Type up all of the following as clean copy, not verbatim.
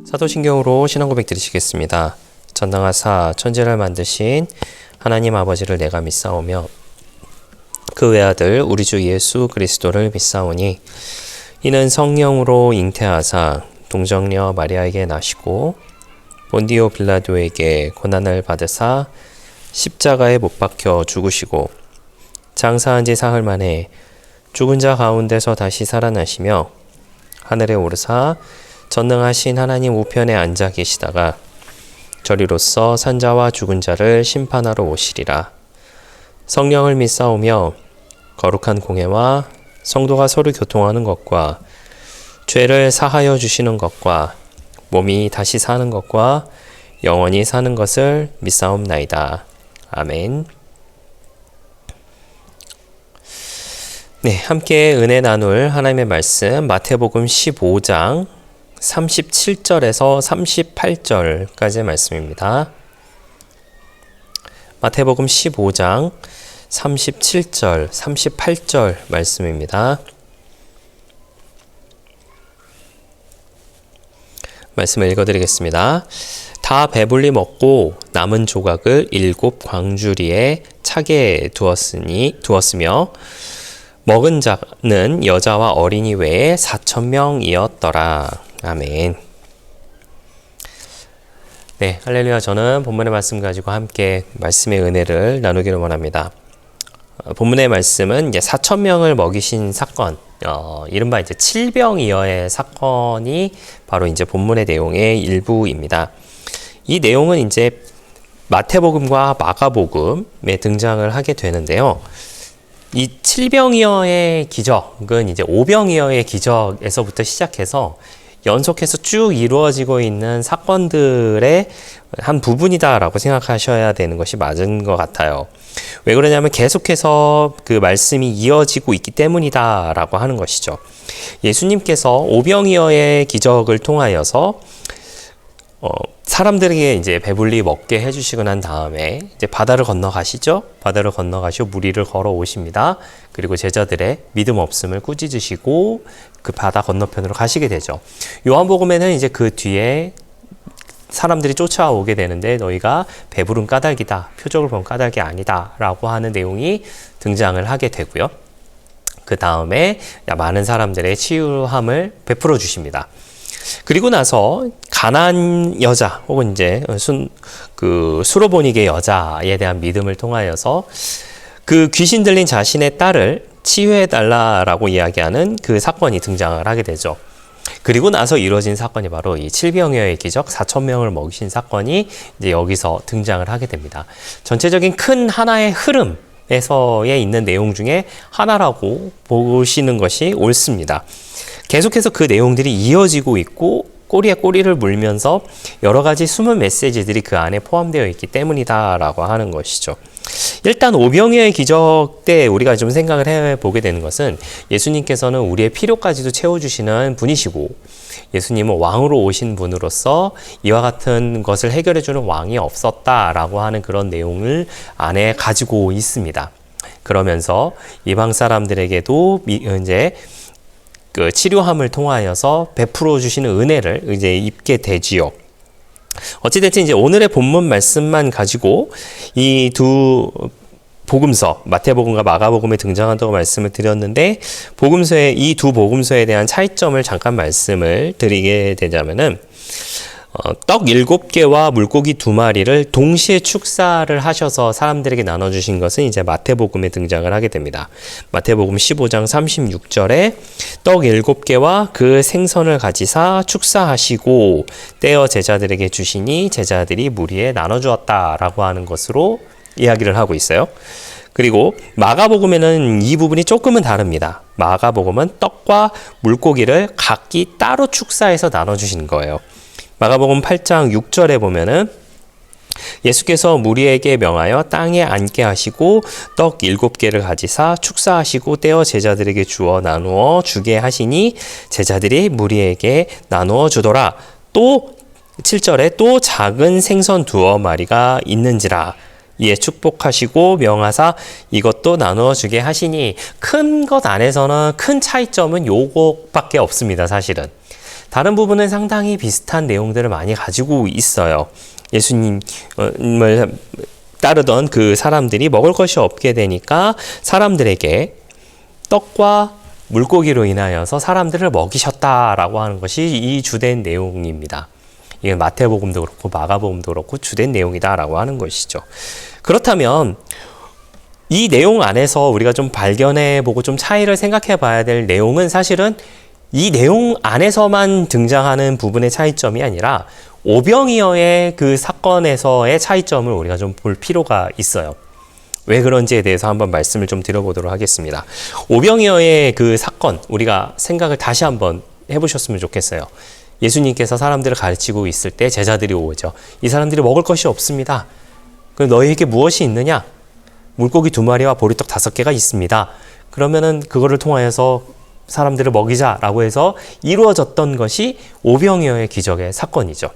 사도신경으로 신앙 고백 드리시겠습니다. 전능하사 천지를 만드신 하나님 아버지를 내가 믿사오며 그 외아들 우리 주 예수 그리스도를 믿사오니 이는 성령으로 잉태하사 동정녀 마리아에게 나시고 본디오 빌라도에게 고난을 받으사 십자가에 못 박혀 죽으시고 장사한 지 사흘 만에 죽은 자 가운데서 다시 살아나시며 하늘에 오르사 전능하신 하나님 우편에 앉아 계시다가 저리로서 산자와 죽은 자를 심판하러 오시리라. 성령을 믿사오며 거룩한 공회와 성도가 서로 교통하는 것과 죄를 사하여 주시는 것과 몸이 다시 사는 것과 영원히 사는 것을 믿사옵나이다. 아멘. 네, 함께 은혜 나눌 하나님의 말씀 마태복음 15장 37절에서 38절까지의 말씀입니다. 마태복음 15장 37절, 38절 말씀입니다. 말씀을 읽어드리겠습니다. 다 배불리 먹고 남은 조각을 7 광주리에 차게 두었으며 먹은 자는 여자와 어린이 외에 4,000명이었더라. 아멘. 네, 할렐루야. 저는 본문의 말씀 가지고 함께 말씀의 은혜를 나누기를 원합니다. 본문의 말씀은 이제 4,000명을 먹이신 사건, 이른바 이제 칠병이어의 사건이 바로 이제 본문의 내용의 일부입니다. 이 내용은 이제 마태복음과 마가복음에 등장을 하게 되는데요. 이 칠병이어의 기적은 이제 오병이어의 기적에서부터 시작해서 연속해서 쭉 이루어지고 있는 사건들의 한 부분이다라고 생각하셔야 되는 것이 맞은 것 같아요. 왜 그러냐면 계속해서 그 말씀이 이어지고 있기 때문이다라고 하는 것이죠. 예수님께서 오병이어의 기적을 통하여서 사람들에게 이제 배불리 먹게 해주시고 난 다음에 이제 바다를 건너가시죠. 바다를 건너가시고 무리를 걸어 오십니다. 그리고 제자들의 믿음 없음을 꾸짖으시고 그 바다 건너편으로 가시게 되죠. 요한복음에는 이제 그 뒤에 사람들이 쫓아오게 되는데 너희가 배부른 까닭이다. 표적을 본 까닭이 아니다. 라고 하는 내용이 등장을 하게 되고요. 그 다음에 많은 사람들의 치유함을 베풀어 주십니다. 그리고 나서 가난 여자 혹은 이제 수로보니게 여자에 대한 믿음을 통하여서 그 귀신 들린 자신의 딸을 치유해 달라라고 이야기하는 그 사건이 등장을 하게 되죠. 그리고 나서 이루어진 사건이 바로 이 칠병이어의 기적 4,000명을 먹이신 사건이 이제 여기서 등장을 하게 됩니다. 전체적인 큰 하나의 흐름에서에 있는 내용 중에 하나라고 보시는 것이 옳습니다. 계속해서 그 내용들이 이어지고 있고 꼬리에 꼬리를 물면서 여러 가지 숨은 메시지들이 그 안에 포함되어 있기 때문이다라고 하는 것이죠. 일단 오병이어의 기적 때 우리가 좀 생각을 해보게 되는 것은 예수님께서는 우리의 필요까지도 채워주시는 분이시고 예수님은 왕으로 오신 분으로서 이와 같은 것을 해결해주는 왕이 없었다라고 하는 그런 내용을 안에 가지고 있습니다. 그러면서 이방 사람들에게도 이제 그 치료함을 통하여서 베풀어 주시는 은혜를 이제 입게 되지요. 어찌됐든 이제 오늘의 본문 말씀만 가지고 이 두 복음서, 마태복음과 마가복음에 등장한다고 말씀을 드렸는데 이 두 복음서에 대한 차이점을 잠깐 말씀을 드리게 되자면은 떡 7개와 물고기 2마리를 동시에 축사를 하셔서 사람들에게 나눠주신 것은 이제 마태복음에 등장을 하게 됩니다. 마태복음 15장 36절에 떡 7개와 그 생선을 가지사 축사하시고 떼어 제자들에게 주시니 제자들이 무리에 나눠주었다라고 하는 것으로 이야기를 하고 있어요. 그리고 마가복음에는 이 부분이 조금은 다릅니다. 마가복음은 떡과 물고기를 각기 따로 축사해서 나눠주신 거예요. 마가복음 8장 6절에 보면은 예수께서 무리에게 명하여 땅에 앉게 하시고 떡 7개를 가지사 축사하시고 떼어 제자들에게 주어 나누어 주게 하시니 제자들이 무리에게 나누어 주더라. 또 7절에 또 작은 생선 2마리가 있는지라 이에 축복하시고 명하사 이것도 나누어 주게 하시니, 큰 것 안에서는 큰 차이점은 요것밖에 없습니다. 사실은 다른 부분은 상당히 비슷한 내용들을 많이 가지고 있어요. 예수님을 따르던 그 사람들이 먹을 것이 없게 되니까 사람들에게 떡과 물고기로 인하여서 사람들을 먹이셨다라고 하는 것이 이 주된 내용입니다. 이게 마태복음도 그렇고 마가복음도 그렇고 주된 내용이다라고 하는 것이죠. 그렇다면 이 내용 안에서 우리가 좀 발견해보고 좀 차이를 생각해봐야 될 내용은, 사실은 이 내용 안에서만 등장하는 부분의 차이점이 아니라 오병이어의 그 사건에서의 차이점을 우리가 좀 볼 필요가 있어요. 왜 그런지에 대해서 한번 말씀을 좀 드려보도록 하겠습니다. 오병이어의 그 사건, 우리가 생각을 다시 한번 해보셨으면 좋겠어요. 예수님께서 사람들을 가르치고 있을 때 제자들이 오죠. 이 사람들이 먹을 것이 없습니다. 그럼 너희에게 무엇이 있느냐? 물고기 2마리와 보리떡 5개가 있습니다. 그러면은 그거를 통하여서 사람들을 먹이자라고 해서 이루어졌던 것이 오병이어의 기적의 사건이죠.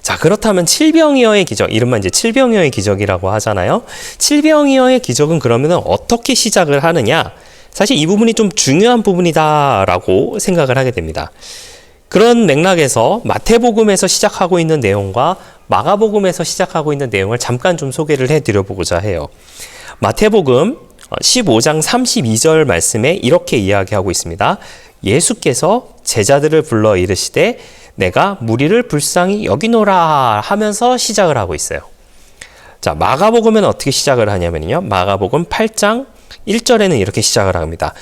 자, 그렇다면 칠병이어의 기적, 이른바 이제 칠병이어의 기적이라고 하잖아요. 칠병이어의 기적은 그러면 어떻게 시작을 하느냐? 사실 이 부분이 좀 중요한 부분이다라고 생각을 하게 됩니다. 그런 맥락에서 마태복음에서 시작하고 있는 내용과 마가복음에서 시작하고 있는 내용을 잠깐 좀 소개를 해드려보고자 해요. 마태복음 15장 32절 말씀에 이렇게 이야기하고 있습니다. 예수께서 제자들을 불러 이르시되 내가 무리를 불쌍히 여기노라 하면서 시작을 하고 있어요. 자, 마가복음은 어떻게 시작을 하냐면요. 마가복음 8장 1절에는 이렇게 시작을 합니다.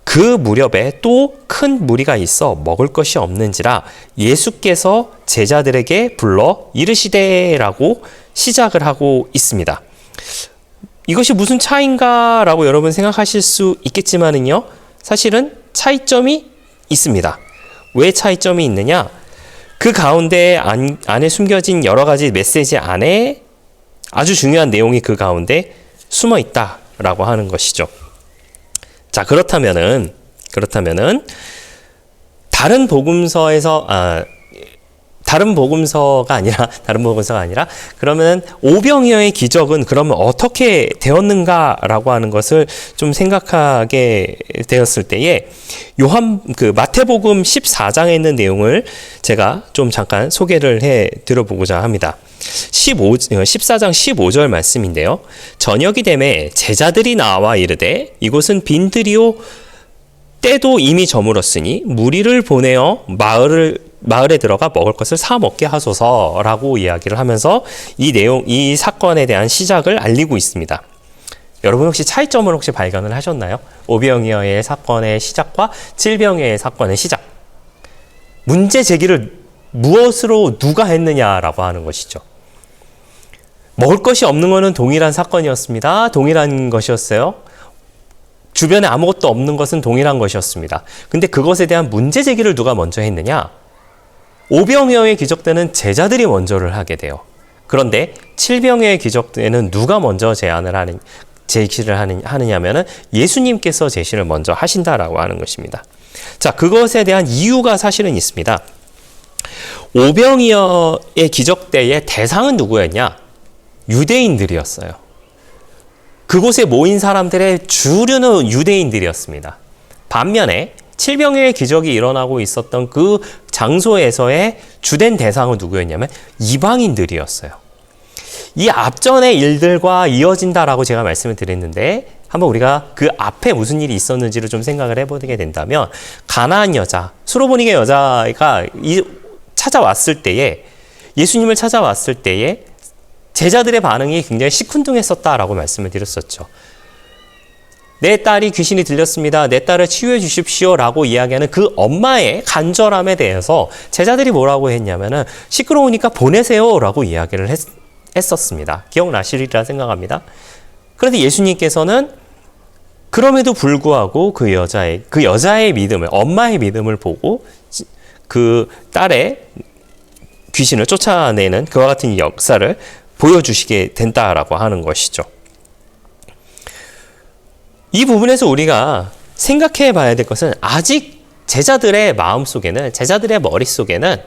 그 무렵에 또 큰 무리가 있어 먹을 것이 없는지라 예수께서 제자들에게 불러 이르시되라고 시작을 하고 있습니다. 이것이 무슨 차이인가 라고 여러분 생각하실 수 있겠지만은요, 사실은 차이점이 있습니다. 왜 차이점이 있느냐? 그 가운데 안에 숨겨진 여러 가지 메시지 안에 아주 중요한 내용이 그 가운데 숨어 있다라고 하는 것이죠. 자, 그렇다면은 다른 복음서가 아니라 그러면 오병이어의 기적은 그러면 어떻게 되었는가라고 하는 것을 좀 생각하게 되었을 때에 마태복음 14장에 있는 내용을 제가 좀 잠깐 소개를 해 드려보고자 합니다. 14장 15절 말씀인데요. 저녁이 되매 제자들이 나와 이르되 이곳은 빈들이요 때도 이미 저물었으니 무리를 보내어 마을에 들어가 먹을 것을 사 먹게 하소서라고 이야기를 하면서 이 사건에 대한 시작을 알리고 있습니다. 여러분 혹시 차이점을 혹시 발견을 하셨나요? 오병이어의 사건의 시작과 칠병이어의 사건의 시작. 문제 제기를 무엇으로 누가 했느냐라고 하는 것이죠. 먹을 것이 없는 것은 동일한 사건이었습니다. 동일한 것이었어요. 주변에 아무것도 없는 것은 동일한 것이었습니다. 근데 그것에 대한 문제 제기를 누가 먼저 했느냐? 오병이어의 기적 때는 제자들이 먼저를 하게 돼요. 그런데 칠병이어의 기적 때는 누가 먼저 제시를 하느냐면은 예수님께서 제시를 먼저 하신다라고 하는 것입니다. 자, 그것에 대한 이유가 사실은 있습니다. 오병이어의 기적 때의 대상은 누구였냐? 유대인들이었어요. 그곳에 모인 사람들의 주류는 유대인들이었습니다. 반면에 칠병이어의 기적이 일어나고 있었던 그 장소에서의 주된 대상은 누구였냐면 이방인들이었어요. 이 앞전의 일들과 이어진다라고 제가 말씀을 드렸는데, 한번 우리가 그 앞에 무슨 일이 있었는지를 좀 생각을 해보게 된다면, 가나안 여자, 수로보니게 여자가 예수님을 찾아왔을 때에 제자들의 반응이 굉장히 시큰둥했었다라고 말씀을 드렸었죠. 내 딸이 귀신이 들렸습니다. 내 딸을 치유해 주십시오 라고 이야기하는 그 엄마의 간절함에 대해서 제자들이 뭐라고 했냐면은 시끄러우니까 보내세요 라고 이야기를 했었습니다. 기억나시리라 생각합니다. 그런데 예수님께서는 그럼에도 불구하고 그 여자의 믿음을, 엄마의 믿음을 보고 그 딸의 귀신을 쫓아내는 그와 같은 역사를 보여주시게 된다라고 하는 것이죠. 이 부분에서 우리가 생각해 봐야 될 것은, 아직 제자들의 마음속에는, 제자들의 머릿속에는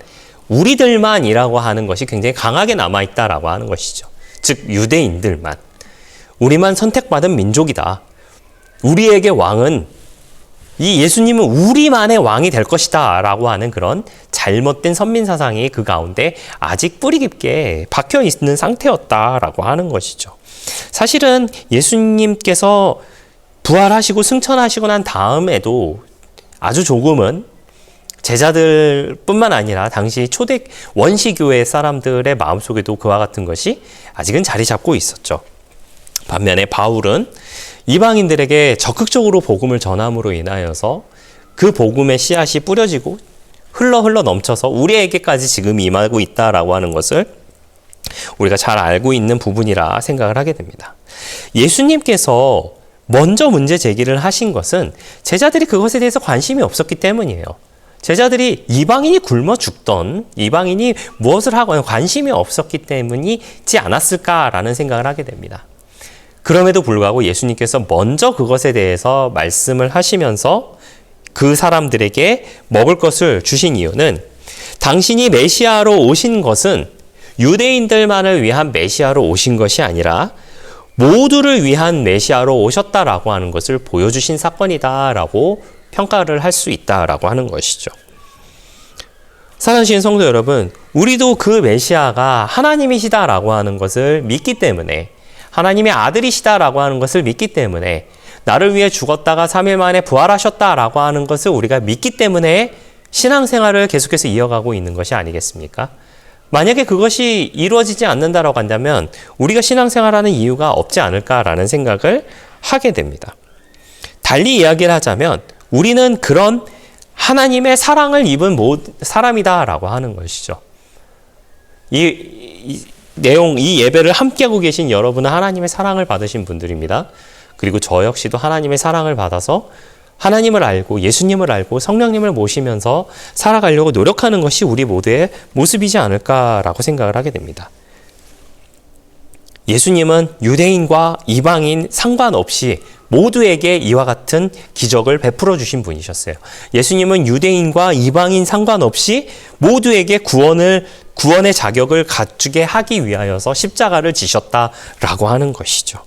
우리들만이라고 하는 것이 굉장히 강하게 남아있다라고 하는 것이죠. 즉 유대인들만, 우리만 선택받은 민족이다. 우리에게 왕은, 이 예수님은 우리만의 왕이 될 것이다 라고 하는 그런 잘못된 선민사상이 그 가운데 아직 뿌리 깊게 박혀 있는 상태였다라고 하는 것이죠. 사실은 예수님께서 부활하시고 승천하시고 난 다음에도 아주 조금은 제자들뿐만 아니라 당시 초대 원시교회 사람들의 마음속에도 그와 같은 것이 아직은 자리 잡고 있었죠. 반면에 바울은 이방인들에게 적극적으로 복음을 전함으로 인하여서 그 복음의 씨앗이 뿌려지고 흘러 넘쳐서 우리에게까지 지금 임하고 있다라고 하는 것을 우리가 잘 알고 있는 부분이라 생각을 하게 됩니다. 예수님께서 먼저 문제 제기를 하신 것은 제자들이 그것에 대해서 관심이 없었기 때문이에요. 제자들이 이방인이 굶어 죽던, 이방인이 무엇을 하거나 관심이 없었기 때문이지 않았을까라는 생각을 하게 됩니다. 그럼에도 불구하고 예수님께서 먼저 그것에 대해서 말씀을 하시면서 그 사람들에게 먹을 것을 주신 이유는 당신이 메시아로 오신 것은 유대인들만을 위한 메시아로 오신 것이 아니라 모두를 위한 메시아로 오셨다라고 하는 것을 보여주신 사건이다라고 평가를 할 수 있다라고 하는 것이죠. 사랑하시는 성도 여러분, 우리도 그 메시아가 하나님이시다라고 하는 것을 믿기 때문에, 하나님의 아들이시다라고 하는 것을 믿기 때문에, 나를 위해 죽었다가 3일 만에 부활하셨다라고 하는 것을 우리가 믿기 때문에 신앙생활을 계속해서 이어가고 있는 것이 아니겠습니까? 만약에 그것이 이루어지지 않는다라고 한다면 우리가 신앙생활하는 이유가 없지 않을까라는 생각을 하게 됩니다. 달리 이야기를 하자면 우리는 그런 하나님의 사랑을 입은 사람이다라고 하는 것이죠. 이 예배를 함께하고 계신 여러분은 하나님의 사랑을 받으신 분들입니다. 그리고 저 역시도 하나님의 사랑을 받아서 하나님을 알고 예수님을 알고 성령님을 모시면서 살아가려고 노력하는 것이 우리 모두의 모습이지 않을까라고 생각을 하게 됩니다. 예수님은 유대인과 이방인 상관없이 모두에게 이와 같은 기적을 베풀어 주신 분이셨어요. 예수님은 유대인과 이방인 상관없이 모두에게 구원의 자격을 갖추게 하기 위하여서 십자가를 지셨다라고 하는 것이죠.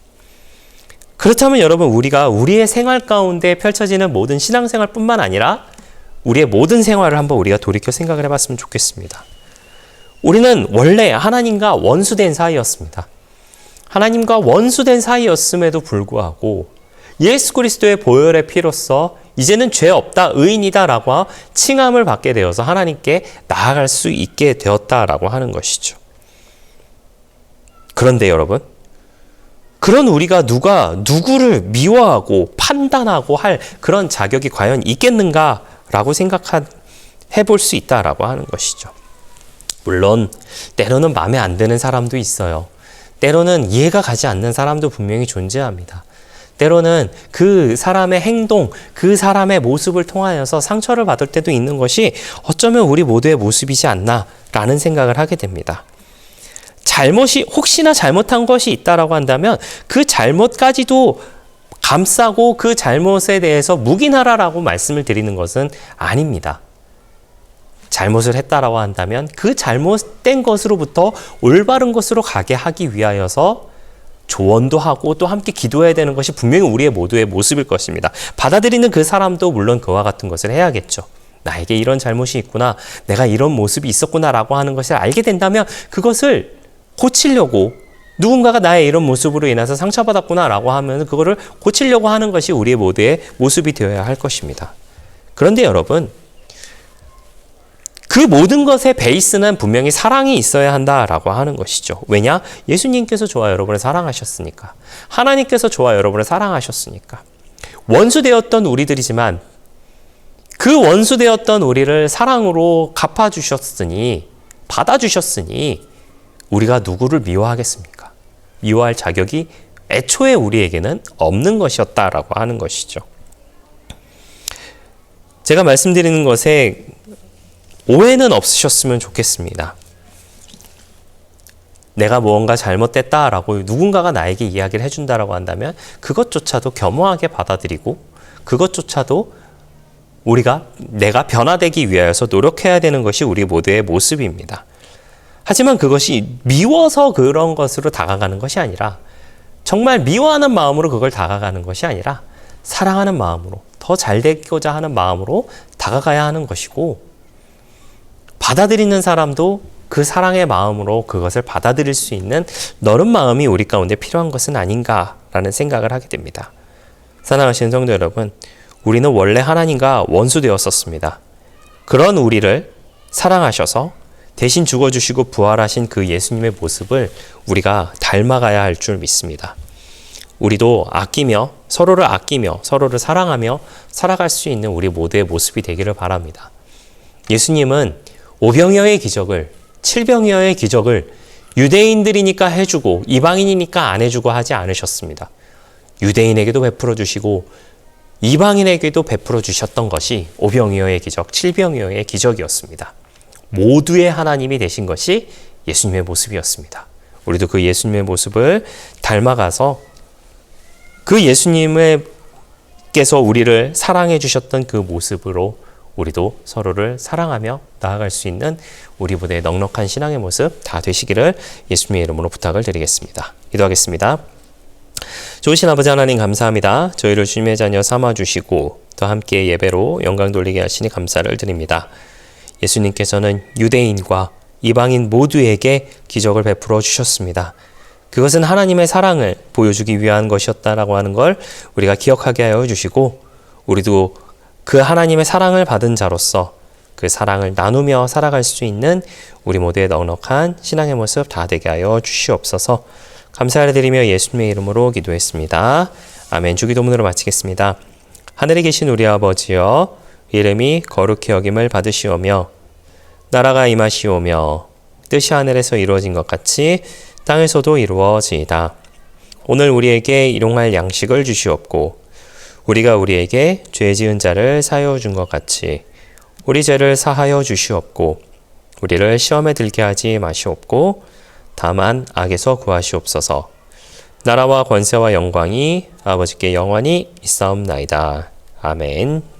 그렇다면 여러분, 우리가 우리의 생활 가운데 펼쳐지는 모든 신앙생활뿐만 아니라 우리의 모든 생활을 한번 우리가 돌이켜 생각을 해봤으면 좋겠습니다. 우리는 원래 하나님과 원수된 사이였습니다. 하나님과 원수된 사이였음에도 불구하고 예수 그리스도의 보혈의 피로써 이제는 죄 없다, 의인이다라고 칭함을 받게 되어서 하나님께 나아갈 수 있게 되었다라고 하는 것이죠. 그런데 여러분, 그런 우리가 누구를 미워하고 판단하고 할 그런 자격이 과연 있겠는가라고 해볼 수 있다라고 하는 것이죠. 물론 때로는 마음에 안 드는 사람도 있어요. 때로는 이해가 가지 않는 사람도 분명히 존재합니다. 때로는 그 사람의 행동, 그 사람의 모습을 통하여서 상처를 받을 때도 있는 것이 어쩌면 우리 모두의 모습이지 않나라는 생각을 하게 됩니다. 혹시나 잘못한 것이 있다라고 한다면 그 잘못까지도 감싸고 그 잘못에 대해서 묵인하라라고 말씀을 드리는 것은 아닙니다. 잘못을 했다라고 한다면 그 잘못된 것으로부터 올바른 것으로 가게 하기 위하여서 조언도 하고 또 함께 기도해야 되는 것이 분명히 우리의 모두의 모습일 것입니다. 받아들이는 그 사람도 물론 그와 같은 것을 해야겠죠. 나에게 이런 잘못이 있구나, 내가 이런 모습이 있었구나라고 하는 것을 알게 된다면 그것을 고치려고, 누군가가 나의 이런 모습으로 인해서 상처받았구나라고 하면 그거를 고치려고 하는 것이 우리 모두의 모습이 되어야 할 것입니다. 그런데 여러분, 그 모든 것의 베이스는 분명히 사랑이 있어야 한다라고 하는 것이죠. 왜냐? 예수님께서 저와 여러분을 사랑하셨으니까. 하나님께서 저와 여러분을 사랑하셨으니까. 원수되었던 우리들이지만 그 원수되었던 우리를 사랑으로 갚아주셨으니, 받아주셨으니 우리가 누구를 미워하겠습니까? 미워할 자격이 애초에 우리에게는 없는 것이었다라고 하는 것이죠. 제가 말씀드리는 것에 오해는 없으셨으면 좋겠습니다. 내가 무언가 잘못됐다라고 누군가가 나에게 이야기를 해준다라고 한다면 그것조차도 겸허하게 받아들이고 그것조차도 내가 변화되기 위하여서 노력해야 되는 것이 우리 모두의 모습입니다. 하지만 그것이 미워서 그런 것으로 다가가는 것이 아니라, 정말 미워하는 마음으로 그걸 다가가는 것이 아니라 사랑하는 마음으로, 더 잘 되고자 하는 마음으로 다가가야 하는 것이고, 받아들이는 사람도 그 사랑의 마음으로 그것을 받아들일 수 있는 너른 마음이 우리 가운데 필요한 것은 아닌가라는 생각을 하게 됩니다. 사랑하시는 성도 여러분, 우리는 원래 하나님과 원수되었었습니다. 그런 우리를 사랑하셔서 대신 죽어주시고 부활하신 그 예수님의 모습을 우리가 닮아가야 할 줄 믿습니다. 우리도 서로를 아끼며 서로를 사랑하며 살아갈 수 있는 우리 모두의 모습이 되기를 바랍니다. 예수님은 오병이어의 기적을, 칠병이어의 기적을 유대인들이니까 해주고 이방인이니까 안 해주고 하지 않으셨습니다. 유대인에게도 베풀어 주시고 이방인에게도 베풀어 주셨던 것이 오병이어의 기적, 칠병이어의 기적이었습니다. 모두의 하나님이 되신 것이 예수님의 모습이었습니다. 우리도 그 예수님의 모습을 닮아가서 그 예수님께서 우리를 사랑해 주셨던 그 모습으로 우리도 서로를 사랑하며 나아갈 수 있는 우리 모두의 넉넉한 신앙의 모습 다 되시기를 예수님의 이름으로 부탁을 드리겠습니다. 기도하겠습니다. 좋으신 아버지 하나님 감사합니다. 저희를 주님의 자녀 삼아주시고 또 함께 예배로 영광 돌리게 하시니 감사를 드립니다. 예수님께서는 유대인과 이방인 모두에게 기적을 베풀어 주셨습니다. 그것은 하나님의 사랑을 보여주기 위한 것이었다라고 하는 걸 우리가 기억하게 하여 주시고, 우리도 그 하나님의 사랑을 받은 자로서 그 사랑을 나누며 살아갈 수 있는 우리 모두의 넉넉한 신앙의 모습 다 되게 하여 주시옵소서. 감사를 드리며 예수님의 이름으로 기도했습니다. 아멘. 주기도문으로 마치겠습니다. 하늘에 계신 우리 아버지여, 이름이 거룩히 여김을 받으시오며 나라가 임하시오며 뜻이 하늘에서 이루어진 것 같이 땅에서도 이루어지이다. 오늘 우리에게 일용할 양식을 주시옵고 우리가 우리에게 죄 지은 자를 사하여 준 것 같이 우리 죄를 사하여 주시옵고 우리를 시험에 들게 하지 마시옵고 다만 악에서 구하시옵소서. 나라와 권세와 영광이 아버지께 영원히 있사옵나이다. 아멘.